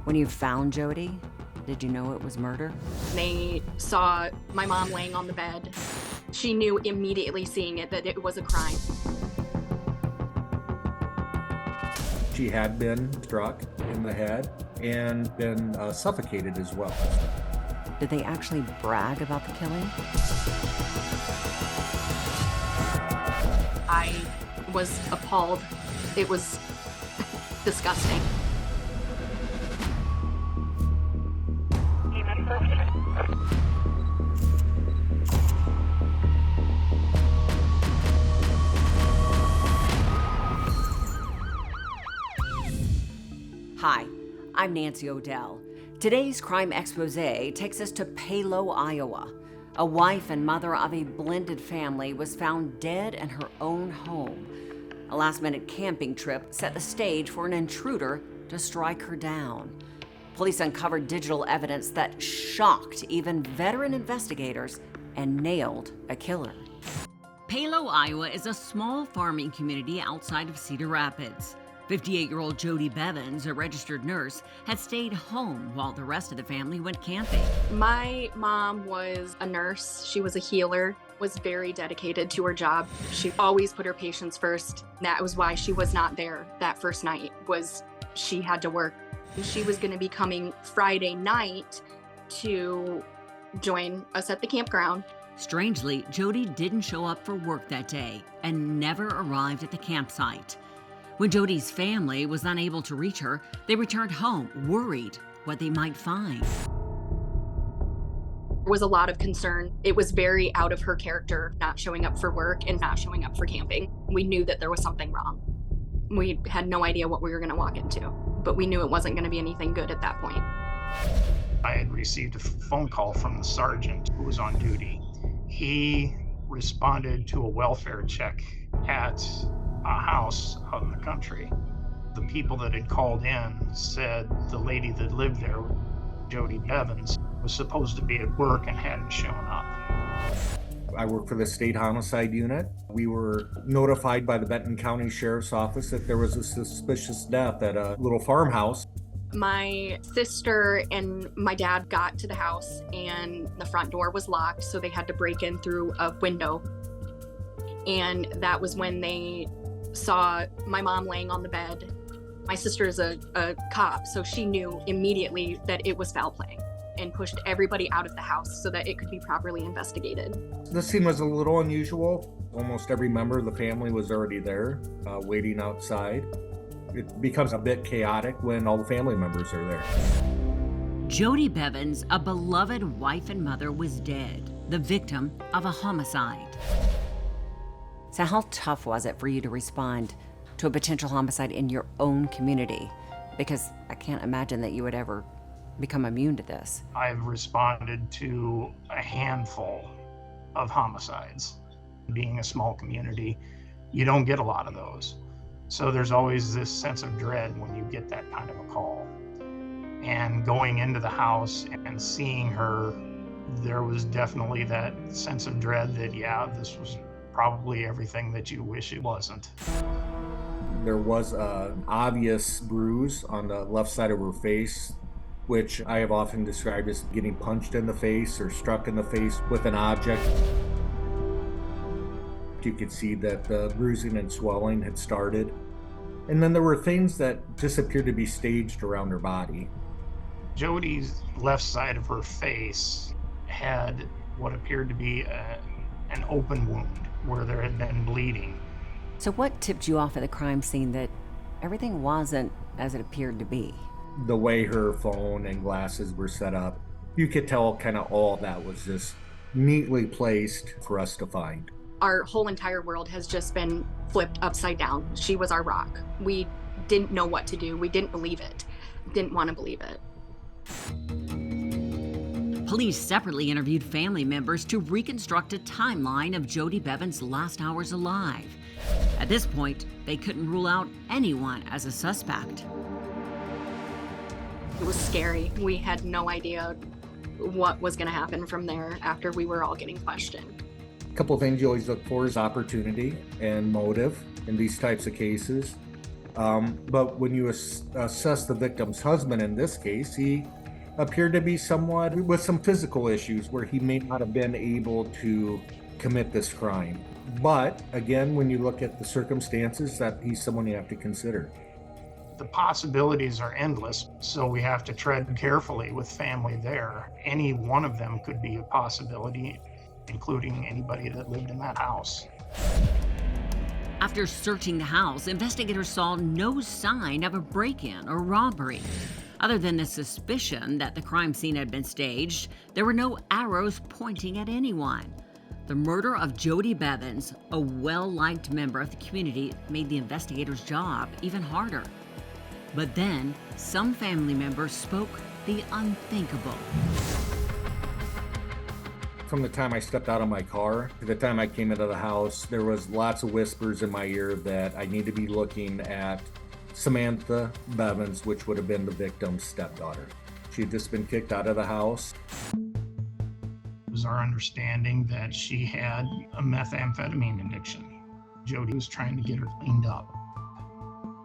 When you found Jodie, did you know it was murder? They saw my mom laying on the bed. She knew immediately seeing it that it was a crime. She had been struck in the head and been suffocated as well. Did they actually brag about the killing? I was appalled. It was disgusting. Hi, I'm Nancy O'Dell. Today's Crime Expose takes us to Palo, Iowa. A wife and mother of a blended family was found dead in her own home. A last-minute camping trip set the stage for an intruder to strike her down. Police uncovered digital evidence that shocked even veteran investigators and nailed a killer. Palo, Iowa is a small farming community outside of Cedar Rapids. 58-year-old Jodie Bevans, a registered nurse, had stayed home while the rest of the family went camping. My mom was a nurse. She was a healer, was very dedicated to her job. She always put her patients first. That was why she was not there that first night, was she had to work. She was going to be coming Friday night to join us at the campground. Strangely, Jodie didn't show up for work that day and never arrived at the campsite. When Jodie's family was unable to reach her, they returned home, worried what they might find. There was a lot of concern. It was very out of her character, not showing up for work and not showing up for camping. We knew that there was something wrong. We had no idea what we were going to walk into, but we knew it wasn't going to be anything good at that point. I had received a phone call from the sergeant who was on duty. He responded to a welfare check at a house out in the country. The people that had called in said the lady that lived there, Jodie Bevans, was supposed to be at work and hadn't shown up. I work for the state homicide unit. We were notified by the Benton County Sheriff's Office that there was a suspicious death at a little farmhouse. My sister and my dad got to the house and the front door was locked, so they had to break in through a window. And that was when they saw my mom laying on the bed. My sister is a cop, so she knew immediately that it was foul play and pushed everybody out of the house so that it could be properly investigated. The scene was a little unusual. Almost every member of the family was already there, waiting outside. It becomes a bit chaotic when all the family members are there. Jodie Bevans, a beloved wife and mother, was dead, the victim of a homicide. So how tough was it for you to respond to a potential homicide in your own community? Because I can't imagine that you would ever become immune to this. I've responded to a handful of homicides. Being a small community, you don't get a lot of those. So there's always this sense of dread when you get that kind of a call. And going into the house and seeing her, there was definitely that sense of dread that, yeah, this was probably everything that you wish it wasn't. There was an obvious bruise on the left side of her face, which I have often described as getting punched in the face or struck in the face with an object. You could see that the bruising and swelling had started. And then there were things that just appeared to be staged around her body. Jodie's left side of her face had what appeared to be an open wound where there had been bleeding. So what tipped you off at the crime scene that everything wasn't as it appeared to be? The way her phone and glasses were set up, you could tell kind of all that was just neatly placed for us to find. Our whole entire world has just been flipped upside down. She was our rock. We didn't know what to do. We didn't believe it. Didn't want to believe it. Police separately interviewed family members to reconstruct a timeline of Jodie Bevans' last hours alive. At this point, they couldn't rule out anyone as a suspect. It was scary. We had no idea what was going to happen from there after we were all getting questioned. A couple of things you always look for is opportunity and motive in these types of cases. But when you assess the victim's husband in this case, he appeared to be somewhat with some physical issues where he may not have been able to commit this crime. But again, when you look at the circumstances, that he's someone you have to consider. The possibilities are endless, so we have to tread carefully with family there. Any one of them could be a possibility, including anybody that lived in that house. After searching the house, investigators saw no sign of a break-in or robbery. Other than the suspicion that the crime scene had been staged, there were no arrows pointing at anyone. The murder of Jodie Bevans, a well-liked member of the community, made the investigators' job even harder. But then, some family members spoke the unthinkable. From the time I stepped out of my car to the time I came into the house, there was lots of whispers in my ear that I need to be looking at Samantha Bevans, which would have been the victim's stepdaughter. She had just been kicked out of the house. It was our understanding that she had a methamphetamine addiction. Jodie was trying to get her cleaned up.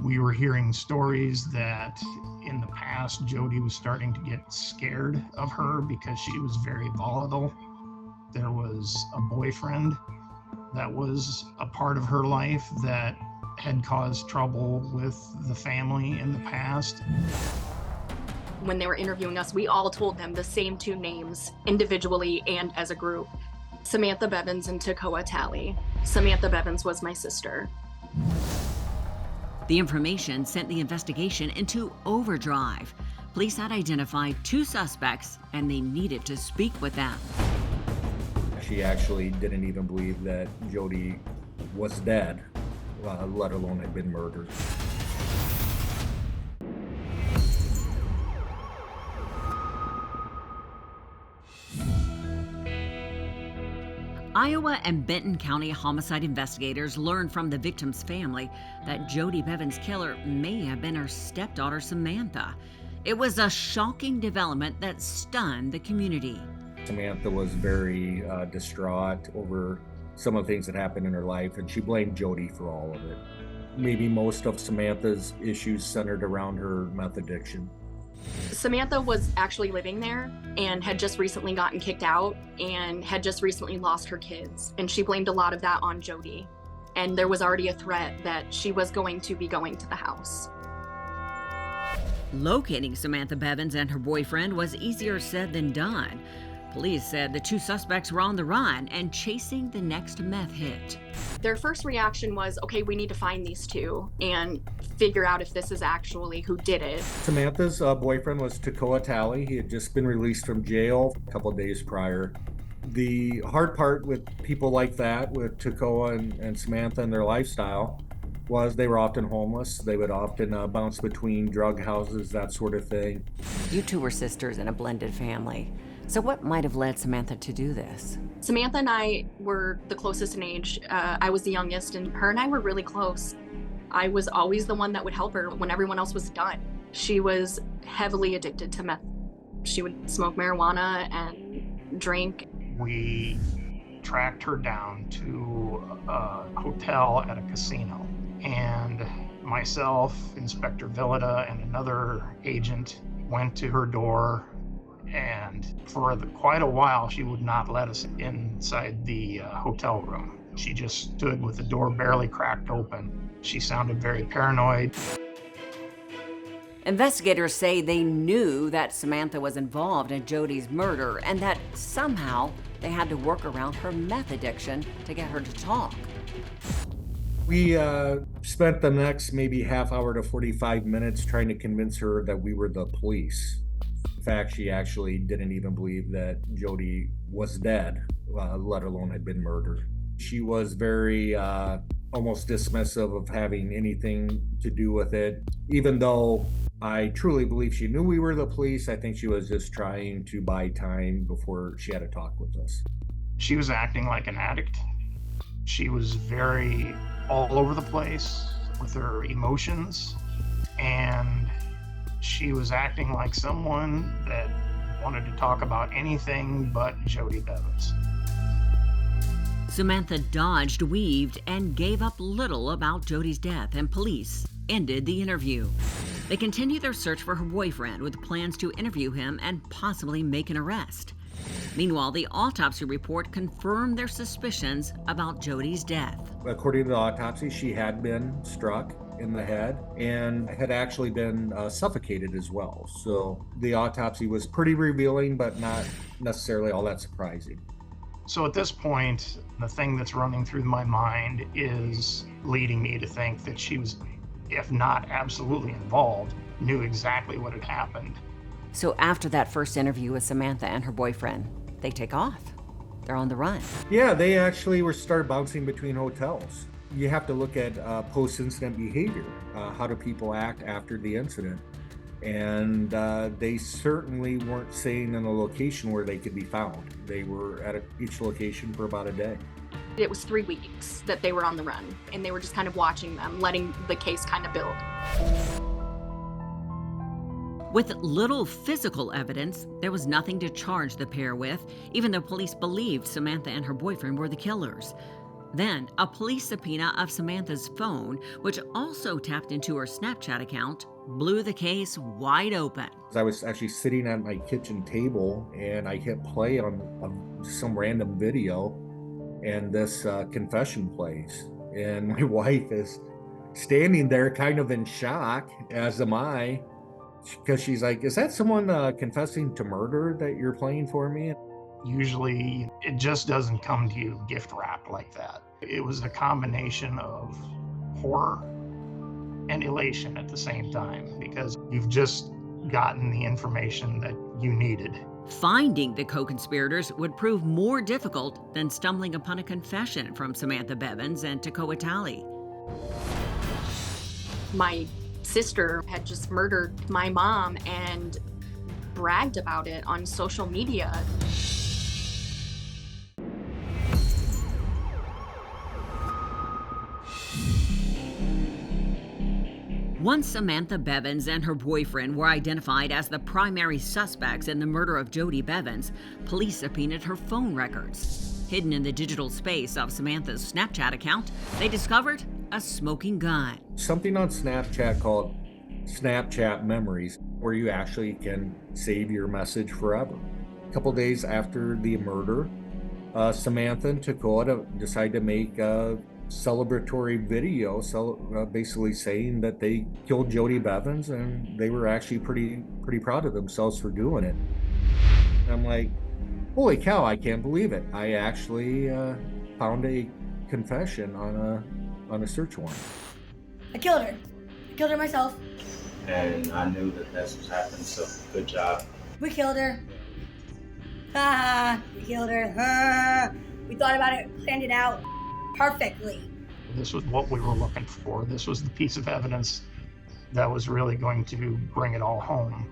We were hearing stories that in the past, Jodie was starting to get scared of her because she was very volatile. There was a boyfriend that was a part of her life that had caused trouble with the family in the past. When they were interviewing us, we all told them the same two names, individually and as a group: Samantha Bevans and Tekoa Talley. Samantha Bevans was my sister. The information sent the investigation into overdrive. Police had identified two suspects, and they needed to speak with them. She actually didn't even believe that Jodie was dead, let alone had been murdered. Iowa and Benton County homicide investigators learned from the victim's family that Jodie Bevans' killer may have been her stepdaughter, Samantha. It was a shocking development that stunned the community. Samantha was very distraught over some of the things that happened in her life, and she blamed Jodie for all of it. Maybe most of Samantha's issues centered around her meth addiction. Samantha was actually living there and had just recently gotten kicked out and had just recently lost her kids. And she blamed a lot of that on Jodie. And there was already a threat that she was going to be going to the house. Locating Samantha Bevans and her boyfriend was easier said than done. Police said the two suspects were on the run and chasing the next meth hit. Their first reaction was, okay, we need to find these two and figure out if this is actually who did it. Samantha's boyfriend was Tekoa Talley. He had just been released from jail a couple of days prior. The hard part with people like that, with Tekoa and Samantha and their lifestyle, was they were often homeless. They would often bounce between drug houses, that sort of thing. You two were sisters in a blended family. So what might have led Samantha to do this? Samantha and I were the closest in age. I was the youngest, and her and I were really close. I was always the one that would help her when everyone else was done. She was heavily addicted to meth. She would smoke marijuana and drink. We tracked her down to a hotel at a casino, and myself, Inspector Villada, and another agent went to her door. And for quite a while, she would not let us inside the hotel room. She just stood with the door barely cracked open. She sounded very paranoid. Investigators say they knew that Samantha was involved in Jodie's murder and that somehow they had to work around her meth addiction to get her to talk. We spent the next maybe half hour to 45 minutes trying to convince her that we were the police. In fact, she actually didn't even believe that Jodie was dead, let alone had been murdered. She was very almost dismissive of having anything to do with it. Even though I truly believe she knew we were the police, I think she was just trying to buy time before she had a talk with us. She was acting like an addict. She was very all over the place with her emotions, and she was acting like someone that wanted to talk about anything but Jodie Bevans. Samantha dodged, weaved, and gave up little about Jodie's death, and police ended the interview. They continue their search for her boyfriend with plans to interview him and possibly make an arrest. Meanwhile, the autopsy report confirmed their suspicions about Jodie's death. According to the autopsy, she had been struck in the head and had actually been suffocated as well. So the autopsy was pretty revealing, but not necessarily all that surprising. So at this point, the thing that's running through my mind is leading me to think that she was, if not absolutely involved, knew exactly what had happened. So after that first interview with Samantha and her boyfriend, they take off. They're on the run. Yeah, they actually started bouncing between hotels. You have to look at post-incident behavior. How do people act after the incident? And they certainly weren't staying in a location where they could be found. They were at each location for about a day. It was 3 weeks that they were on the run, and they were just kind of watching them, letting the case kind of build. With little physical evidence, there was nothing to charge the pair with, even though police believed Samantha and her boyfriend were the killers. Then, a police subpoena of Samantha's phone, which also tapped into her Snapchat account, blew the case wide open. I was actually sitting at my kitchen table and I hit play on some random video, and this confession plays. And my wife is standing there kind of in shock, as am I, because she's like, "Is that someone confessing to murder that you're playing for me?" Usually, it just doesn't come to you gift wrapped like that. It was a combination of horror and elation at the same time, because you've just gotten the information that you needed. Finding the co-conspirators would prove more difficult than stumbling upon a confession from Samantha Bevans and Toccoa Talley. My sister had just murdered my mom and bragged about it on social media. Once Samantha Bevans and her boyfriend were identified as the primary suspects in the murder of Jodie Bevans, police subpoenaed her phone records. Hidden in the digital space of Samantha's Snapchat account, they discovered a smoking gun. Something on Snapchat called Snapchat Memories, where you actually can save your message forever. A couple days after the murder, Samantha and Toccoa decided to make a celebratory video, basically saying that they killed Jodie Bevans, and they were actually pretty proud of themselves for doing it. And I'm like, holy cow, I can't believe it. I actually found a confession on a search warrant. I killed her. I killed her myself. And I knew that that's what happened, so good job. We killed her. We killed her. We thought about it, planned it out perfectly. This was what we were looking for. This was the piece of evidence that was really going to bring it all home.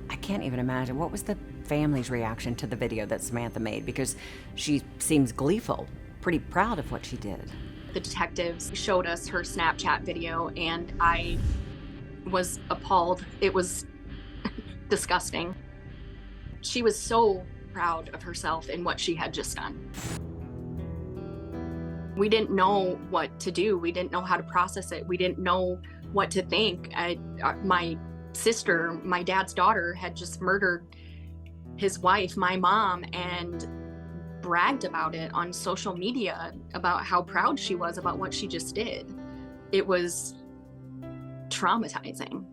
I can't even imagine. What was the family's reaction to the video that Samantha made? Because she seems gleeful, pretty proud of what she did. The detectives showed us her Snapchat video, and I was appalled. It was disgusting. She was so proud of herself and what she had just done. We didn't know what to do. We didn't know how to process it. We didn't know what to think. My sister, my dad's daughter, had just murdered his wife, my mom, and bragged about it on social media about how proud she was about what she just did. It was traumatizing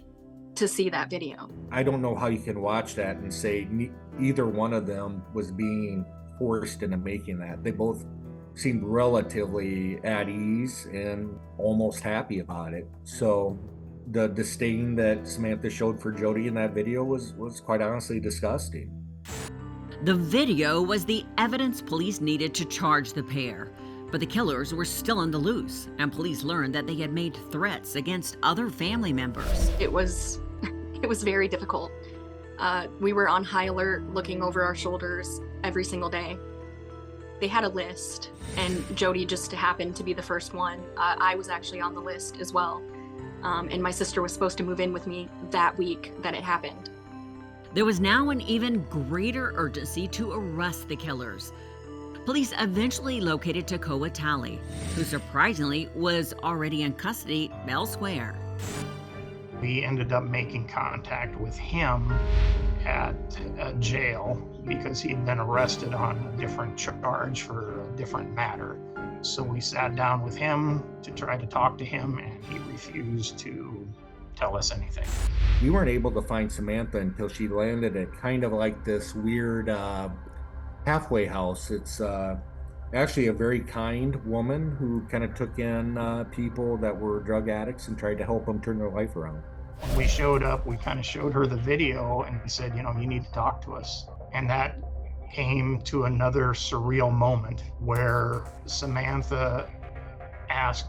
to see that video. I don't know how you can watch that and say either one of them was being forced into making that. They both seemed relatively at ease and almost happy about it. So the disdain that Samantha showed for Jodie in that video was quite honestly disgusting. The video was the evidence police needed to charge the pair. But the killers were still on the loose, and police learned that they had made threats against other family members. It was very difficult. We were on high alert, looking over our shoulders every single day. They had a list, and Jodie just happened to be the first one. I was actually on the list as well. And my sister was supposed to move in with me that week that it happened. There was now an even greater urgency to arrest the killers. Police eventually located Toccoa Talley, who surprisingly was already in custody elsewhere. We ended up making contact with him at a jail because he'd been arrested on a different charge for a different matter. So we sat down with him to try to talk to him, and he refused to tell us anything. We weren't able to find Samantha until she landed at kind of like this weird halfway house. It's actually a very kind woman who kind of took in people that were drug addicts and tried to help them turn their life around. When we showed up, we kind of showed her the video and we said, you need to talk to us. And that came to another surreal moment where Samantha asked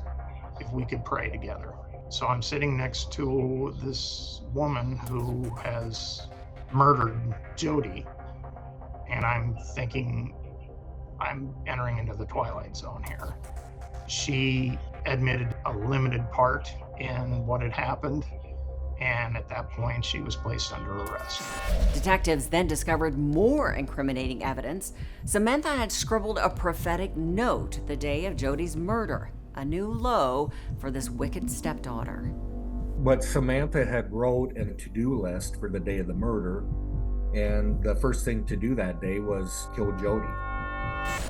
if we could pray together. So I'm sitting next to this woman who has murdered Jodie, and I'm thinking I'm entering into the twilight zone here. She admitted a limited part in what had happened, and at that point she was placed under arrest. Detectives then discovered more incriminating evidence. Samantha had scribbled a prophetic note the day of Jodie's murder, a new low for this wicked stepdaughter. But Samantha had wrote a to-do list for the day of the murder, and the first thing to do that day was kill Jodie.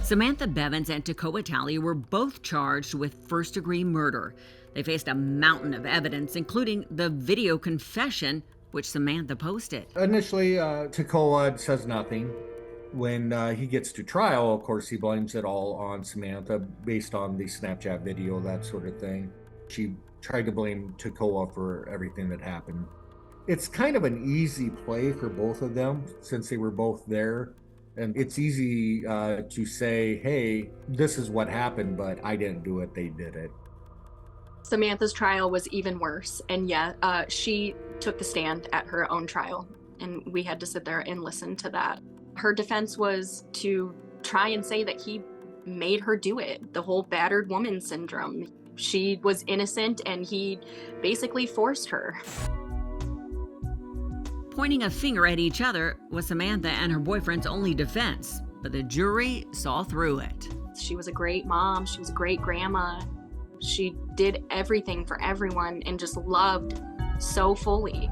Samantha Bevans and Toccoa Talley were both charged with first-degree murder. They faced a mountain of evidence, including the video confession, which Samantha posted. Initially, Toccoa says nothing. When he gets to trial, of course, he blames it all on Samantha based on the Snapchat video, that sort of thing. She tried to blame Toccoa for everything that happened. It's kind of an easy play for both of them since they were both there. And it's easy to say, hey, this is what happened, but I didn't do it, they did it. Samantha's trial was even worse. And she took the stand at her own trial, and we had to sit there and listen to that. Her defense was to try and say that he made her do it, the whole battered woman syndrome. She was innocent and he basically forced her. Pointing a finger at each other was Samantha and her boyfriend's only defense, but the jury saw through it. She was a great mom, she was a great grandma. She did everything for everyone and just loved so fully.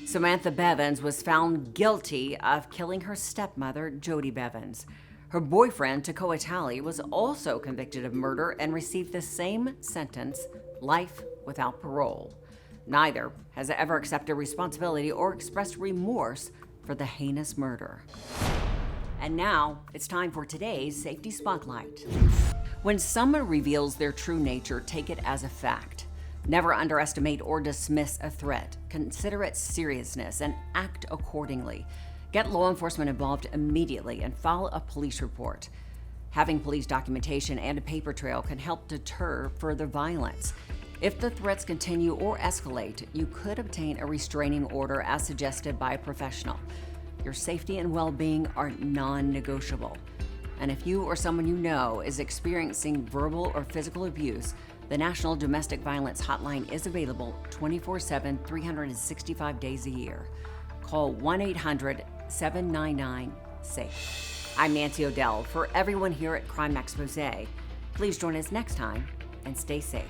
Samantha Bevans was found guilty of killing her stepmother, Jodie Bevans. Her boyfriend, Toccoa Talley, was also convicted of murder and received the same sentence, life without parole. Neither has ever accepted responsibility or expressed remorse for the heinous murder. And now it's time for today's Safety Spotlight. When someone reveals their true nature, take it as a fact. Never underestimate or dismiss a threat. Consider its seriousness and act accordingly. Get law enforcement involved immediately and file a police report. Having police documentation and a paper trail can help deter further violence. If the threats continue or escalate, you could obtain a restraining order as suggested by a professional. Your safety and well-being are non-negotiable. And if you or someone you know is experiencing verbal or physical abuse, the National Domestic Violence Hotline is available 24/7, 365 days a year. Call 1-800-799-SAFE. I'm Nancy O'Dell. For everyone here at Crime Exposé, please join us next time and stay safe.